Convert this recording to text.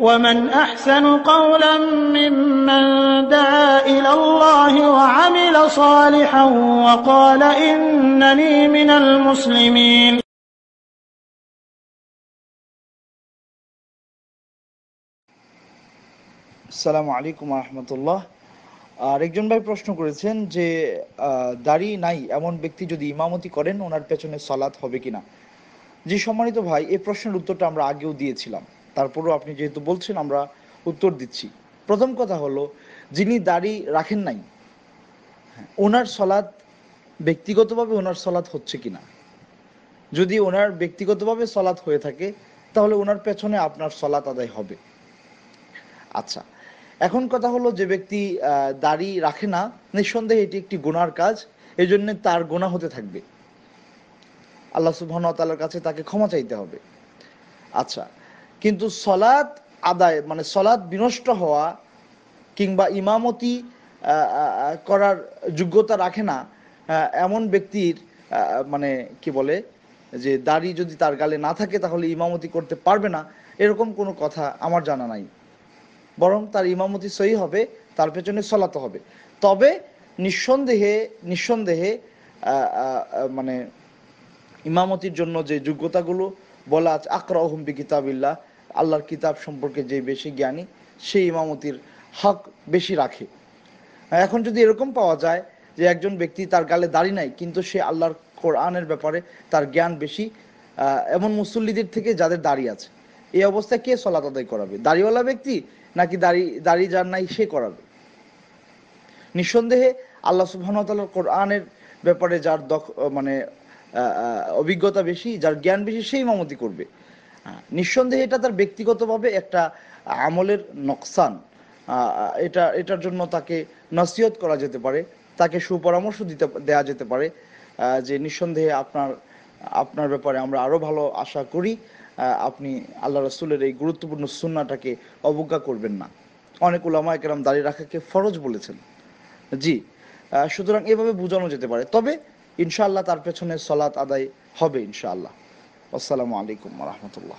ومن أحسن قولا ممن دعا إلى الله وعمل صالحا وقال إنني من المسلمين. আসসালামু আলাইকুম ওয়া রাহমাতুল্লাহ। আরেকজন ভাই প্রশ্ন করেছেন যে দাড়ি নাই এমন ব্যক্তি যদি ইমামতি করেন ওনার পেছনে সালাত হবে কিনা। জি সম্মানিত ভাই, এই প্রশ্নের উত্তরটা আমরা আগেও দিয়েছিলাম, তারপরেও আপনি যেহেতু বলছেন আমরা উত্তর দিচ্ছি। প্রথম কথা হলো, যিনি দাড়ি রাখেন নাই ওনার সালাত ব্যক্তিগতভাবে ওনার সালাত হচ্ছে কিনা। যদি ওনার ব্যক্তিগতভাবে সালাত হয়ে থাকে তাহলে ওনার পেছনে আপনার সালাত আদায় হবে। আচ্ছা, এখন কথা হলো, যে ব্যক্তি দাড়ি রাখে না, নিঃসন্দেহে এটি একটি গুনার কাজ, এই জন্য তার গুনাহ হতে থাকবে, আল্লাহ সুবহানাহু ওয়া তাআলার কাছে তাকে ক্ষমা চাইতে হবে। আচ্ছা, কিন্তু সলাৎ আদায় মানে সলাৎ বিনষ্ট হওয়া কিংবা ইমামতি করার যোগ্যতা রাখে না এমন ব্যক্তির মানে কি বলে যে দাড়ি যদি তার গালে না থাকে তাহলে ইমামতি করতে পারবে না, এরকম কোনো কথা আমার জানা নাই। বরং তার ইমামতি সহি হবে, তার পেছনে সলাতে হবে। তবে নিঃসন্দেহে মানে ইমামতির জন্য যে যোগ্যতাগুলো বলা আছে, আকরাউহুম বিকিতাবিল্লাহ, আল্লাহর কিতাব সম্পর্কে যে বেশি জ্ঞানী সেই ইমামতির হক বেশি রাখে। এখন যদি এরকম পাওয়া যায় যে একজন ব্যক্তি তার গালে দাড়ি নাই কিন্তু সে আল্লাহর কোরআনের ব্যাপারে তার জ্ঞান বেশি, এমন মুসল্লিদের থেকে যাদের দাড়ি আছে, এই অবস্থায় কে সালাত আদায় করাবে? দাড়িওয়ালা ব্যক্তি নাকি দাড়ি যার নাই সে করাবে? নিঃসন্দেহে আল্লাহ সুবহানাহু ওয়া তাআলার কোরআনের ব্যাপারে যার মানে অভিজ্ঞতা বেশি, যার জ্ঞান বেশি, সেই ইমামতি করবে। নিঃসন্দেহে এটা তার ব্যক্তিগতভাবে একটা আমলের নকসান। এটার জন্য তাকে নসিহত করা যেতে পারে, তাকে সুপরামর্শ দেয়া যেতে পারে যে নিঃসন্দেহে আপনার ব্যাপারে আমরা আরও ভালো আশা করি, আপনি আল্লাহ রাসূলের এই গুরুত্বপূর্ণ সুন্নাহটাকে অবজ্ঞা করবেন না। অনেক উলামায়ে কেরাম দাড়ি রাখাকে ফরজ বলেছেন। জি, সুতরাং এভাবে বোঝানো যেতে পারে। তবে ইনশাআল্লাহ তার পেছনে সালাত আদায় হবে ইনশাআল্লাহ। আসসালামু আলাইকুম ওয়া রাহমাতুল্লাহ।